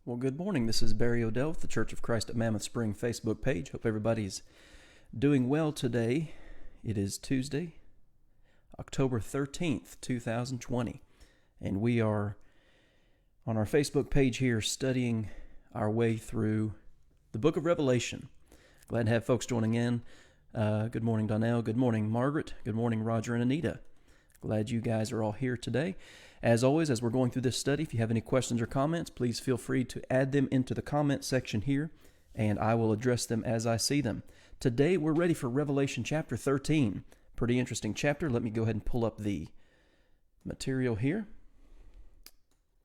Well, good morning. This is Barry Odell with the Church of Christ at Mammoth Spring Facebook page. Hope everybody's doing well today. It is Tuesday, October 13th, 2020, and we are on our Facebook page here studying our way through the book of Revelation. Glad to have folks joining in. Good morning, Donnell. Good morning, Margaret. Good morning, Roger and Anita. Glad you guys are all here today. As always, as we're going through this study, if you have any questions or comments, please feel free to add them into the comment section here, and I will address them as I see them. Today, we're ready for Revelation chapter 13. Pretty interesting chapter. Let me go ahead and pull up the material here.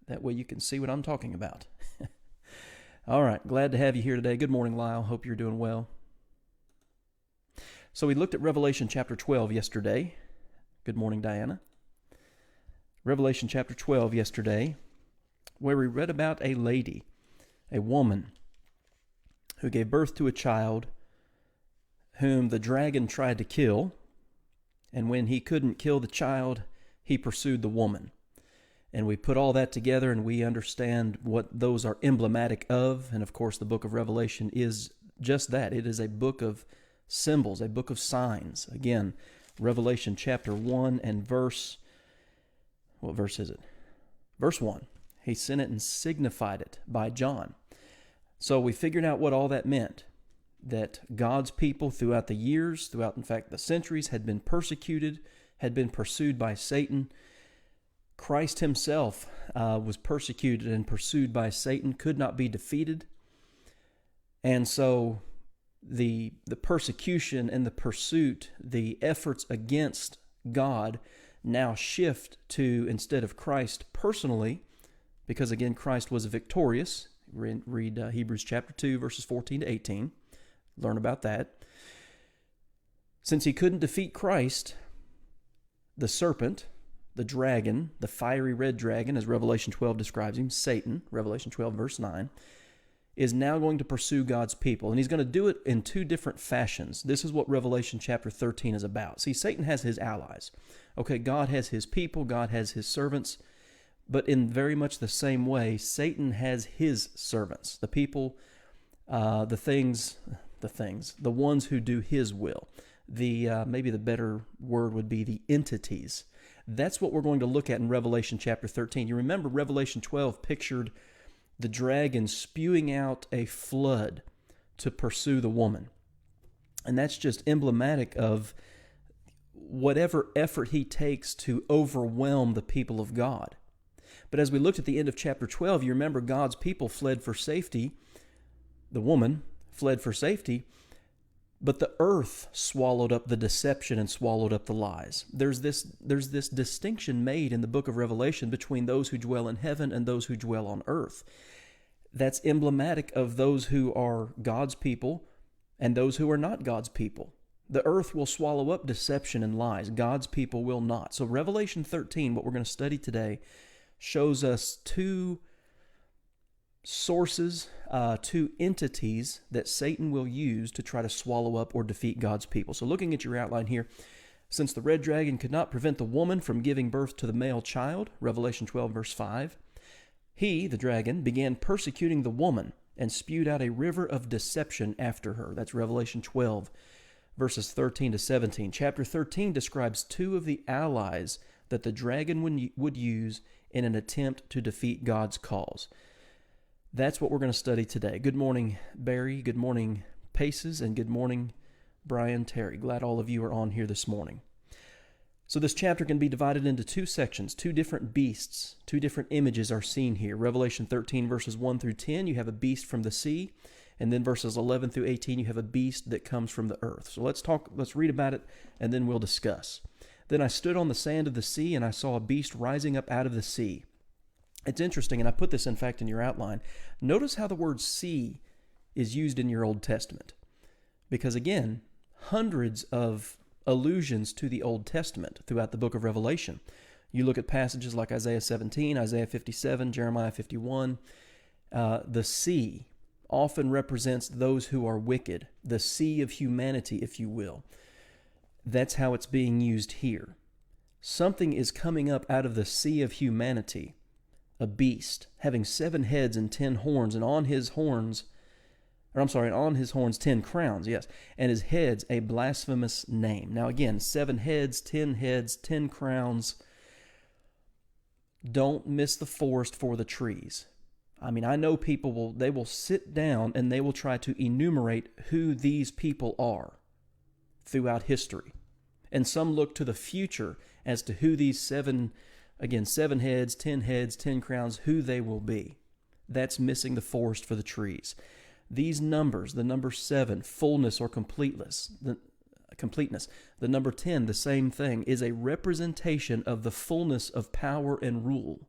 That way you can see what I'm talking about. All right, glad to have you here today. Good morning, Lyle. Hope you're doing well. So we looked at Revelation chapter 12 yesterday. Good morning, Diana. Revelation chapter 12 yesterday, where we read about a lady, a woman, who gave birth to a child whom the dragon tried to kill, and when he couldn't kill the child, he pursued the woman. And we put all that together and we understand what those are emblematic of, and of course the book of Revelation is just that. It is a book of symbols, a book of signs. Again, Revelation chapter 1 and what verse is it? Verse 1. He sent it and signified it by John. So we figured out what all that meant. That God's people throughout the years, throughout in fact the centuries, had been persecuted, had been pursued by Satan. Christ himself was persecuted and pursued by Satan, could not be defeated. And so the persecution and the pursuit, the efforts against God now shift to, instead of Christ personally, because again Christ was victorious. Read Hebrews chapter 2 verses 14 to 18. Learn about that. Since he couldn't defeat Christ, the serpent, the dragon, the fiery red dragon, as Revelation 12 describes him, Satan, Revelation 12 verse 9, is now going to pursue God's people. And he's going to do it in two different fashions. This is what Revelation chapter 13 is about. See, Satan has his allies. Okay, God has his people, God has his servants, but in very much the same way, Satan has his servants, the people, the ones who do his will. Maybe the better word would be the entities. That's what we're going to look at in Revelation chapter 13. You remember Revelation 12 pictured the dragon spewing out a flood to pursue the woman. And that's just emblematic of whatever effort he takes to overwhelm the people of God. But as we looked at the end of chapter 12, you remember God's people fled for safety. The woman fled for safety, but the earth swallowed up the deception and swallowed up the lies. There's this distinction made in the book of Revelation between those who dwell in heaven and those who dwell on earth. That's emblematic of those who are God's people and those who are not God's people. The earth will swallow up deception and lies. God's people will not. So Revelation 13, what we're going to study today, shows us two sources, two entities that Satan will use to try to swallow up or defeat God's people. So looking at your outline here, since the red dragon could not prevent the woman from giving birth to the male child, Revelation 12 verse 5, he, the dragon, began persecuting the woman and spewed out a river of deception after her. That's Revelation 12 verses 13 to 17. Chapter 13 describes two of the allies that the dragon would use in an attempt to defeat God's cause. That's what we're going to study today. Good morning, Barry. Good morning, Paces. And good morning, Brian Terry. Glad all of you are on here this morning. So this chapter can be divided into two sections, two different beasts, two different images are seen here. Revelation 13 verses 1 through 10, you have a beast from the sea. And then verses 11 through 18, you have a beast that comes from the earth. So let's read about it, and then we'll discuss. Then I stood on the sand of the sea, and I saw a beast rising up out of the sea. It's interesting, and I put this, in fact, in your outline. Notice how the word sea is used in your Old Testament. Because, again, hundreds of allusions to the Old Testament throughout the book of Revelation. You look at passages like Isaiah 17, Isaiah 57, Jeremiah 51. The sea often represents those who are wicked, the sea of humanity, if you will. That's how it's being used here. Something is coming up out of the sea of humanity a beast having 7 heads and 10 horns, and on his horns 10 crowns, yes, and his heads a blasphemous name. Now again, 7 heads, 10 crowns. Don't miss the forest for the trees. I mean, I know people will sit down and they will try to enumerate who these people are throughout history. And some look to the future as to who these 7 heads, 10 crowns, who they will be. That's missing the forest for the trees. These numbers, the number 7, fullness or completeness, the number 10, the same thing, is a representation of the fullness of power and rule.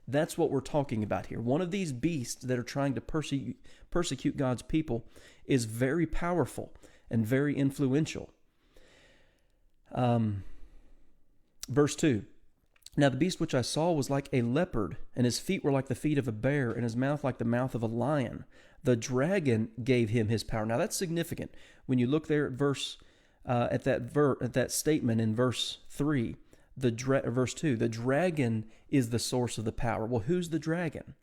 That's what we're talking about here. One of these beasts that are trying to persecute God's people is very powerful and very influential. Verse 2. Now the beast which I saw was like a leopard, and his feet were like the feet of a bear, and his mouth like the mouth of a lion. The dragon gave him his power. Now that's significant. When you look there at that statement in verse 3, verse 2, the dragon is the source of the power. Well, who's the dragon?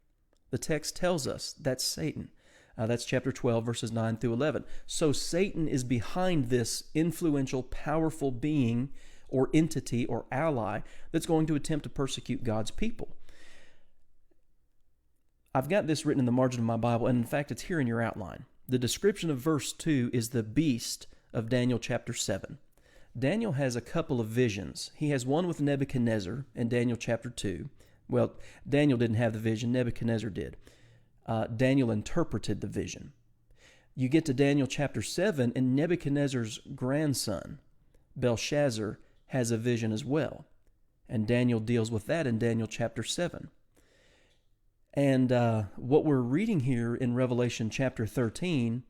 The text tells us that's Satan. That's chapter 12, verses 9 through 11. So Satan is behind this influential, powerful being or entity or ally that's going to attempt to persecute God's people. I've got this written in the margin of my Bible, and in fact, it's here in your outline. The description of verse 2 is the beast of Daniel chapter 7. Daniel has a couple of visions. He has one with Nebuchadnezzar in Daniel chapter 2. Well, Daniel didn't have the vision, Nebuchadnezzar did. Daniel interpreted the vision. You get to Daniel chapter 7, and Nebuchadnezzar's grandson, Belshazzar, has a vision as well. And Daniel deals with that in Daniel chapter 7. And what we're reading here in Revelation chapter 13,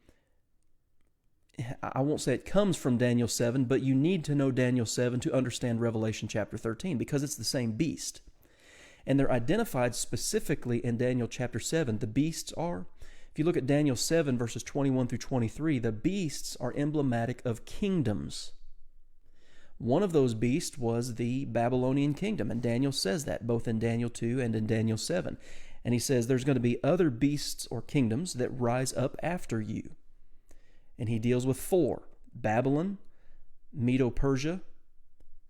I won't say it comes from Daniel 7, but you need to know Daniel 7 to understand Revelation chapter 13, because it's the same beast. And they're identified specifically in Daniel chapter 7. The beasts are, if you look at Daniel 7, verses 21 through 23, the beasts are emblematic of kingdoms. One of those beasts was the Babylonian kingdom, and Daniel says that both in Daniel 2 and in Daniel 7. And he says there's going to be other beasts or kingdoms that rise up after you. And he deals with 4: Babylon, Medo-Persia,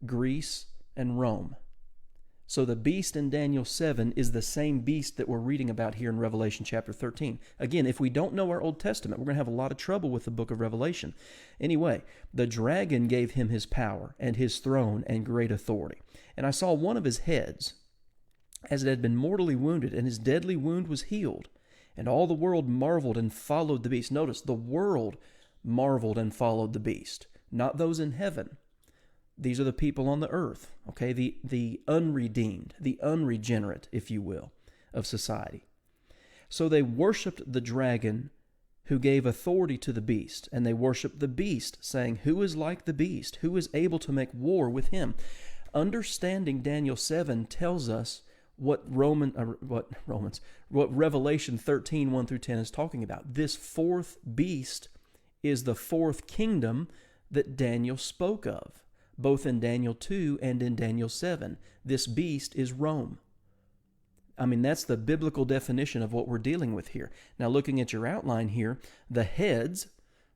Greece, and Rome. So the beast in Daniel 7 is the same beast that we're reading about here in Revelation chapter 13. Again, if we don't know our Old Testament, we're going to have a lot of trouble with the book of Revelation. Anyway, the dragon gave him his power and his throne and great authority. And I saw one of his heads, as it had been mortally wounded, and his deadly wound was healed. And all the world marveled and followed the beast. Notice, the world marveled and followed the beast, not those in heaven. These are the people on the earth, okay? The unredeemed, the unregenerate, if you will, of society. So they worshiped the dragon who gave authority to the beast, and they worshiped the beast, saying, "Who is like the beast? Who is able to make war with him?" Understanding Daniel 7 tells us what Revelation 13, 1 through 10 is talking about. This 4th beast is the 4th kingdom that Daniel spoke of, both in Daniel 2 and in Daniel 7. This beast is Rome. I mean, that's the biblical definition of what we're dealing with here. Now, looking at your outline here, the heads,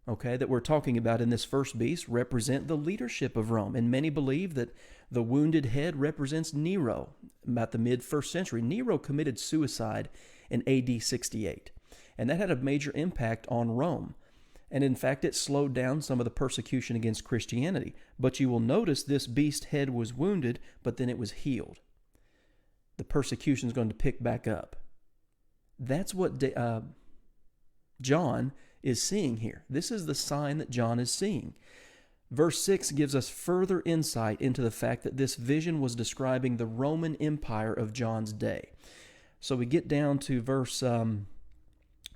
okay, that we're talking about in this first beast represent the leadership of Rome. And many believe that the wounded head represents Nero, about the mid-1st century. Nero committed suicide in AD 68, and that had a major impact on Rome. And in fact, it slowed down some of the persecution against Christianity. But you will notice this beast head was wounded, but then it was healed. The persecution is going to pick back up. That's what John is seeing here. This is the sign that John is seeing. Verse 6 gives us further insight into the fact that this vision was describing the Roman Empire of John's day. So we get down to verse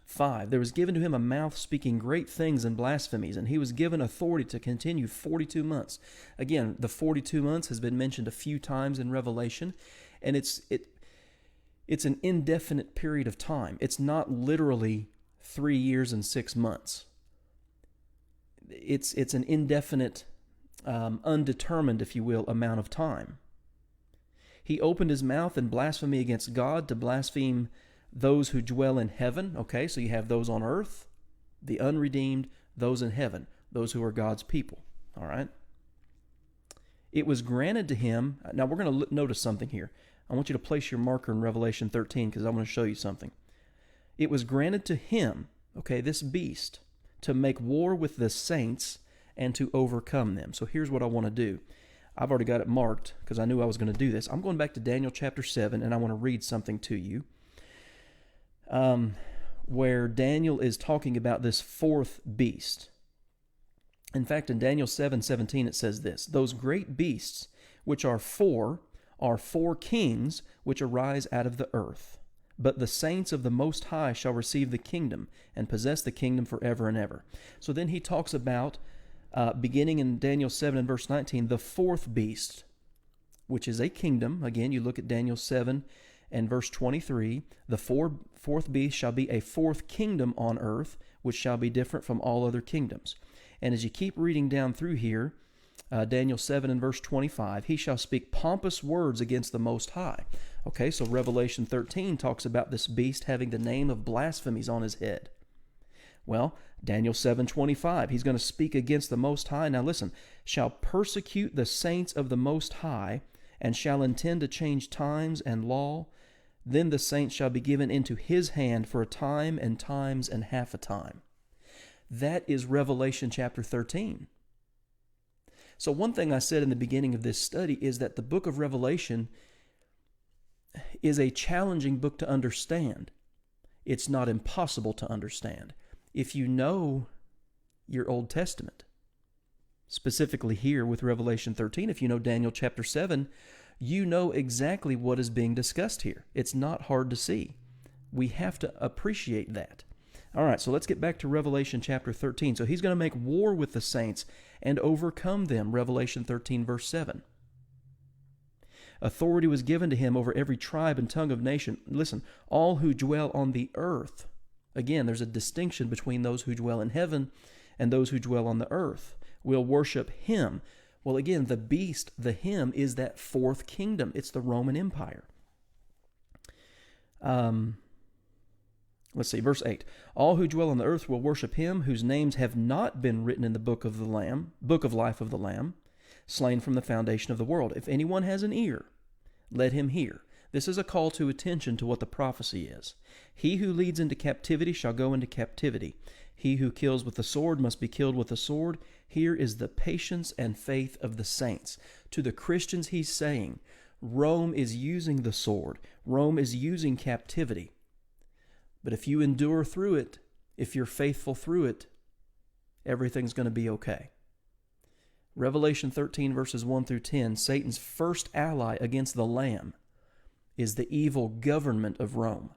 5. There was given to him a mouth speaking great things and blasphemies, and he was given authority to continue 42 months. Again, the 42 months has been mentioned a few times in Revelation, and it's an indefinite period of time. It's not literally 3 years and 6 months. It's an indefinite, undetermined, if you will, amount of time. He opened his mouth in blasphemy against God to blaspheme those who dwell in heaven. Okay, so you have those on earth, the unredeemed, those in heaven, those who are God's people. All right? It was granted to him. Now we're going to notice something here. I want you to place your marker in Revelation 13 because I want to show you something. It was granted to him, okay, this beast, to make war with the saints and to overcome them. So here's what I want to do. I've already got it marked because I knew I was going to do this. I'm going back to Daniel chapter 7, and I want to read something to you where Daniel is talking about this fourth beast. In fact, in Daniel 7:17, it says this: "Those great beasts, which are four kings which arise out of the earth. But the saints of the Most High shall receive the kingdom and possess the kingdom forever and ever." So then he talks about, beginning in Daniel 7 and verse 19, the fourth beast, which is a kingdom. Again, you look at Daniel 7 and verse 23. The fourth beast shall be a fourth kingdom on earth, which shall be different from all other kingdoms. And as you keep reading down through here, Daniel 7 and verse 25, he shall speak pompous words against the Most High. Okay, so Revelation 13 talks about this beast having the name of blasphemies on his head. Well, Daniel 7:25, he's going to speak against the Most High. Now listen, shall persecute the saints of the Most High, and shall intend to change times and law. Then the saints shall be given into his hand for a time and times and half a time. That is Revelation chapter 13. So one thing I said in the beginning of this study is that the book of Revelation is a challenging book to understand. It's not impossible to understand. If you know your Old Testament, specifically here with Revelation 13, if you know Daniel chapter 7, you know exactly what is being discussed here. It's not hard to see. We have to appreciate that. All right, so let's get back to Revelation chapter 13. So he's going to make war with the saints and overcome them, Revelation 13, verse 7. Authority was given to him over every tribe and tongue of nation. Listen, all who dwell on the earth. Again, there's a distinction between those who dwell in heaven and those who dwell on the earth will worship him. Well, again, the beast, the him, is that fourth kingdom. It's the Roman Empire. Let's see, verse 8. All who dwell on the earth will worship him whose names have not been written in the book of the Lamb, book of life of the Lamb, slain from the foundation of the world. If anyone has an ear, let him hear. This is a call to attention to what the prophecy is. He who leads into captivity shall go into captivity. He who kills with the sword must be killed with the sword. Here is the patience and faith of the saints. To the Christians, he's saying, Rome is using the sword. Rome is using captivity. But if you endure through it, if you're faithful through it, everything's going to be okay. Revelation 13, verses 1 through 10, Satan's first ally against the Lamb is the evil government of Rome.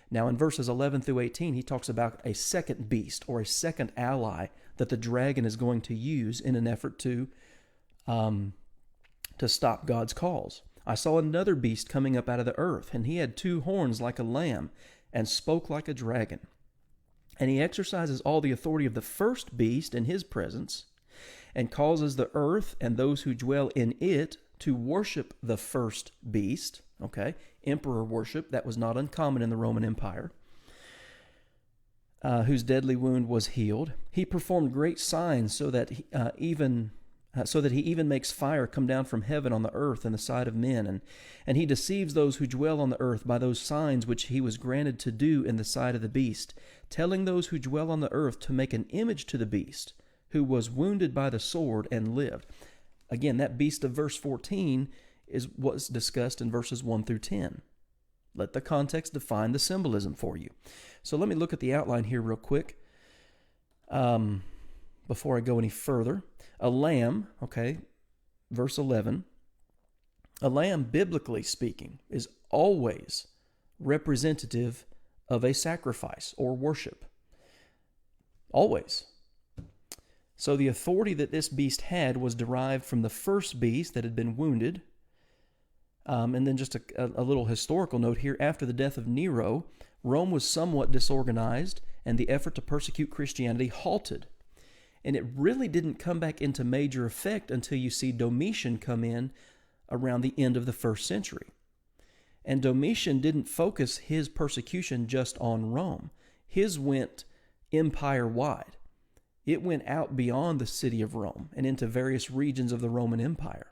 Now in verses 11 through 18, he talks about a second beast or a second ally that the dragon is going to use in an effort to stop God's cause. I saw another beast coming up out of the earth, and he had 2 horns like a lamb and spoke like a dragon. And he exercises all the authority of the first beast in his presence and causes the earth and those who dwell in it to worship the first beast. Okay, emperor worship, that was not uncommon in the Roman Empire, whose deadly wound was healed. He performed great signs so that he even makes fire come down from heaven on the earth in the sight of men, and he deceives those who dwell on the earth by those signs which he was granted to do in the sight of the beast, telling those who dwell on the earth to make an image to the beast, who was wounded by the sword and lived. Again, that beast of verse 14 is what's discussed in verses 1 through 10. Let the context define the symbolism for you. So let me look at the outline here real quick before I go any further. A lamb, okay, verse 11, a lamb, biblically speaking, is always representative of a sacrifice or worship. Always. So the authority that this beast had was derived from the first beast that had been wounded. And then just a little historical note here. After the death of Nero, Rome was somewhat disorganized, and the effort to persecute Christianity halted. And it really didn't come back into major effect until you see Domitian come in around the end of the first century. And Domitian didn't focus his persecution just on Rome. His went empire-wide. It went out beyond the city of Rome and into various regions of the Roman Empire.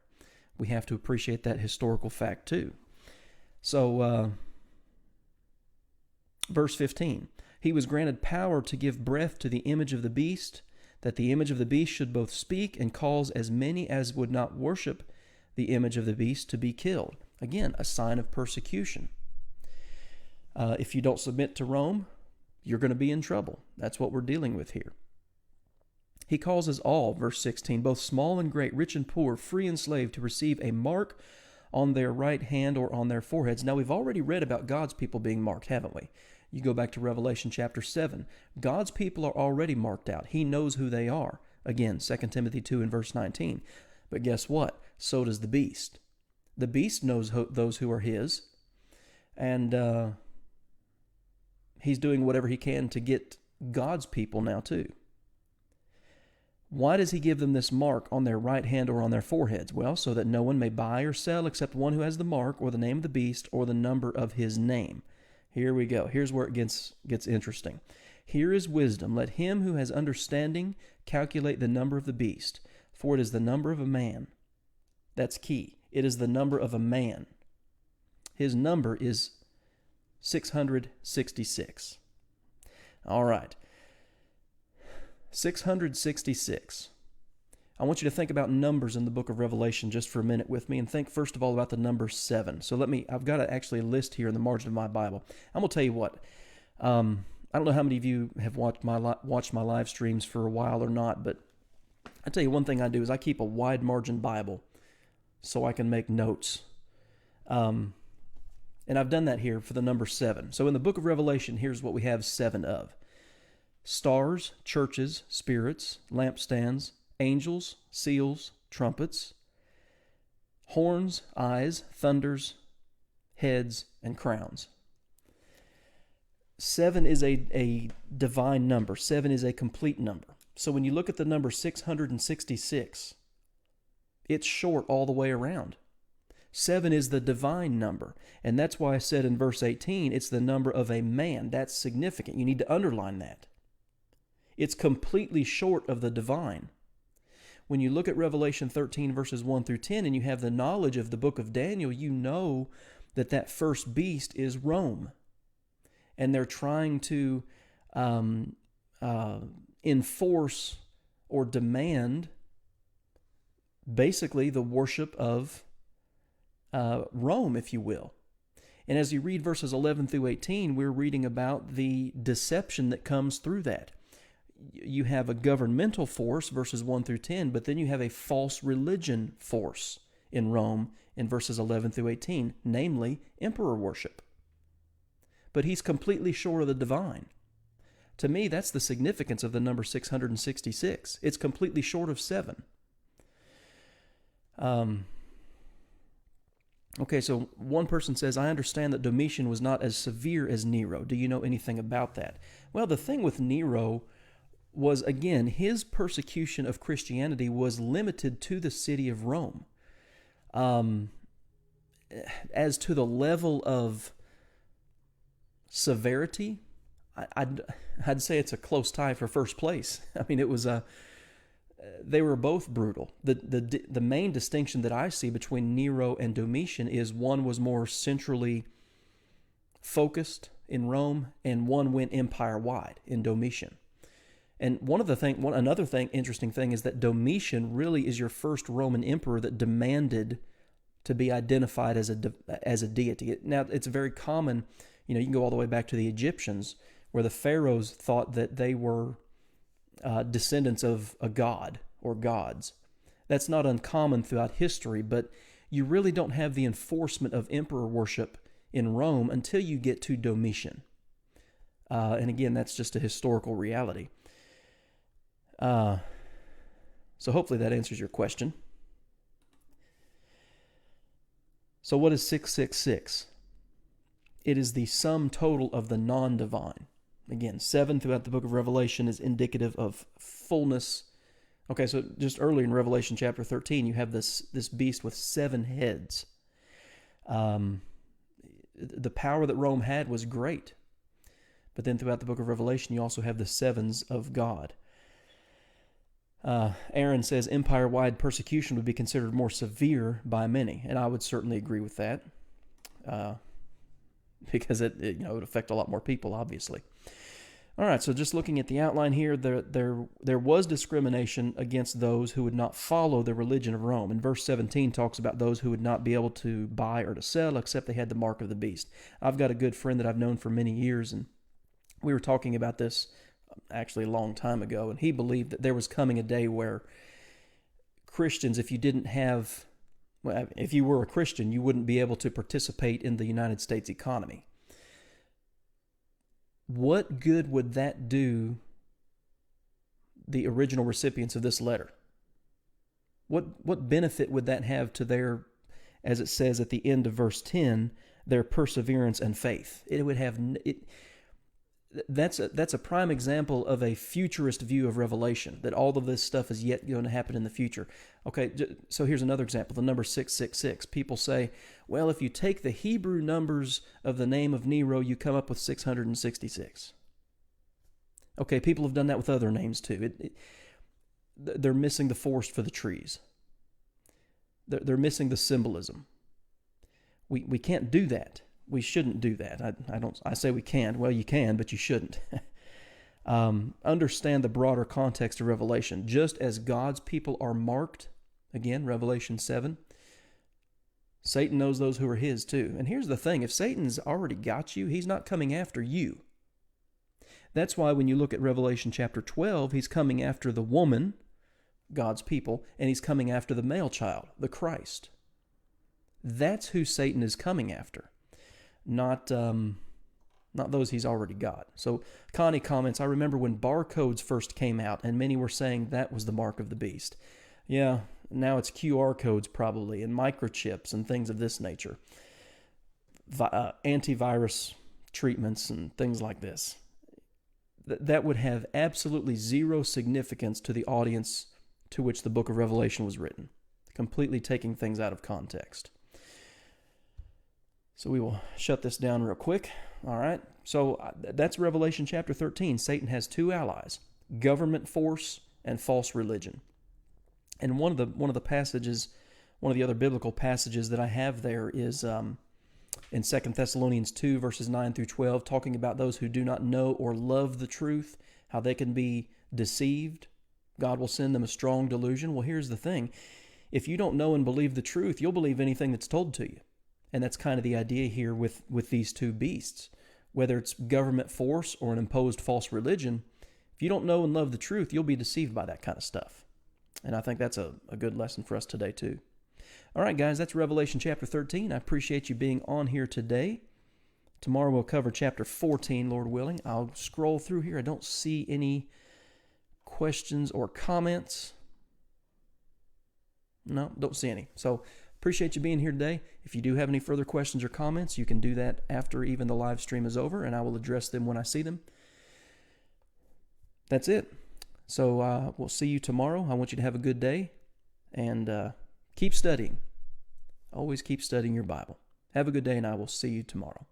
We have to appreciate that historical fact too. So, verse 15, he was granted power to give breath to the image of the beast, that the image of the beast should both speak and cause as many as would not worship the image of the beast to be killed. Again, a sign of persecution. If you don't submit to Rome, you're going to be in trouble. That's what we're dealing with here. He causes all, verse 16, both small and great, rich and poor, free and slave, to receive a mark on their right hand or on their foreheads. Now, we've already read about God's people being marked, haven't we? You go back to Revelation chapter 7. God's people are already marked out. He knows who they are. Again, 2 Timothy 2 and verse 19. But guess what? So does the beast. The beast knows those who are his, and he's doing whatever he can to get God's people now too. Why does he give them this mark on their right hand or on their foreheads? Well, so that no one may buy or sell except one who has the mark or the name of the beast or the number of his name. Here we go. Here's where it gets interesting. Here is wisdom. Let him who has understanding calculate the number of the beast, for it is the number of a man. That's key. It is the number of a man. His number is 666. All right. 666. I want you to think about numbers in the book of Revelation just for a minute with me, and think first of all about the number 7. So I've got actually a list here in the margin of my Bible. I'm going to tell you what. I don't know how many of you have watched my live streams for a while or not, but I tell you one thing I do is I keep a wide margin Bible so I can make notes. And I've done that here for the number 7. So in the book of Revelation, here's what we have 7 of. Stars, churches, spirits, lampstands, angels, seals, trumpets, horns, eyes, thunders, heads, and crowns. 7 is a divine number. 7 is a complete number. So when you look at the number 666, it's short all the way around. 7 is the divine number. And that's why I said in verse 18, it's the number of a man. That's significant. You need to underline that. It's completely short of the divine. When you look at Revelation 13, verses 1 through 10, and you have the knowledge of the book of Daniel, you know that first beast is Rome. And they're trying to enforce or demand basically the worship of Rome, if you will. And as you read verses 11 through 18, we're reading about the deception that comes through that. You have a governmental force, verses 1 through 10, but then you have a false religion force in Rome in verses 11 through 18, namely emperor worship. But he's completely short of the divine. To me, that's the significance of the number 666. It's completely short of 7. Okay, so one person says, I understand that Domitian was not as severe as Nero. Do you know anything about that? Well, the thing with Nero was, again, his persecution of Christianity was limited to the city of Rome. As to the level of severity, I'd say it's a close tie for first place. I mean, it was they were both brutal. The main distinction that I see between Nero and Domitian is one was more centrally focused in Rome, and one went empire-wide in Domitian. And another interesting thing is that Domitian really is your first Roman emperor that demanded to be identified as a deity. Now, it's very common, you can go all the way back to the Egyptians, where the pharaohs thought that they were descendants of a god or gods. That's not uncommon throughout history, but you really don't have the enforcement of emperor worship in Rome until you get to Domitian. And again, that's just a historical reality. So hopefully that answers your question. So what is 666? It is the sum total of the non-divine. Again, 7 throughout the book of Revelation is indicative of fullness, Okay, so just earlier in Revelation chapter 13, you have this beast with 7 heads. The power that Rome had was great. But then throughout the book of Revelation, you also have the sevens of God. Aaron says empire-wide persecution would be considered more severe by many, and I would certainly agree with that, because it would affect a lot more people, obviously. All right, so just looking at the outline here, there was discrimination against those who would not follow the religion of Rome. And verse 17 talks about those who would not be able to buy or to sell except they had the mark of the beast. I've got a good friend that I've known for many years, and we were talking about this actually a long time ago, and he believed that there was coming a day where Christians, if you were a Christian, you wouldn't be able to participate in the United States economy. What good would that do the original recipients of this letter? What benefit would that have to their, as it says at the end of verse 10, their perseverance and faith? That's a prime example of a futurist view of Revelation, that all of this stuff is yet going to happen in the future. Okay, so here's another example, the number 666. People say, well, if you take the Hebrew numbers of the name of Nero, you come up with 666. Okay, people have done that with other names too. They're missing the forest for the trees. They're missing the symbolism. We can't do that. We shouldn't do that. I say we can't. Well, you can, but you shouldn't. Understand the broader context of Revelation. Just as God's people are marked, again, Revelation 7, Satan knows those who are his too. And here's the thing. If Satan's already got you, he's not coming after you. That's why when you look at Revelation chapter 12, he's coming after the woman, God's people, and he's coming after the male child, the Christ. That's who Satan is coming after. Not those he's already got. So Connie comments, I remember when barcodes first came out and many were saying that was the mark of the beast. Yeah, now it's QR codes probably and microchips and things of this nature. Antivirus treatments and things like this. That would have absolutely zero significance to the audience to which the book of Revelation was written. Completely taking things out of context. So we will shut this down real quick. All right. So that's Revelation chapter 13. Satan has 2 allies, government force and false religion. And one of the passages, one of the other biblical passages that I have there is in 2 Thessalonians 2, verses 9 through 12, talking about those who do not know or love the truth, how they can be deceived. God will send them a strong delusion. Well, here's the thing. If you don't know and believe the truth, you'll believe anything that's told to you. And that's kind of the idea here with these 2 beasts. Whether it's government force or an imposed false religion, if you don't know and love the truth, you'll be deceived by that kind of stuff. And I think that's a good lesson for us today too. All right, guys, that's Revelation chapter 13. I appreciate you being on here today. Tomorrow we'll cover chapter 14, Lord willing. I'll scroll through here. I don't see any questions or comments. No, don't see any. So appreciate you being here today. If you do have any further questions or comments, you can do that after even the live stream is over, and I will address them when I see them. That's it. So we'll see you tomorrow. I want you to have a good day, and keep studying. Always keep studying your Bible. Have a good day, and I will see you tomorrow.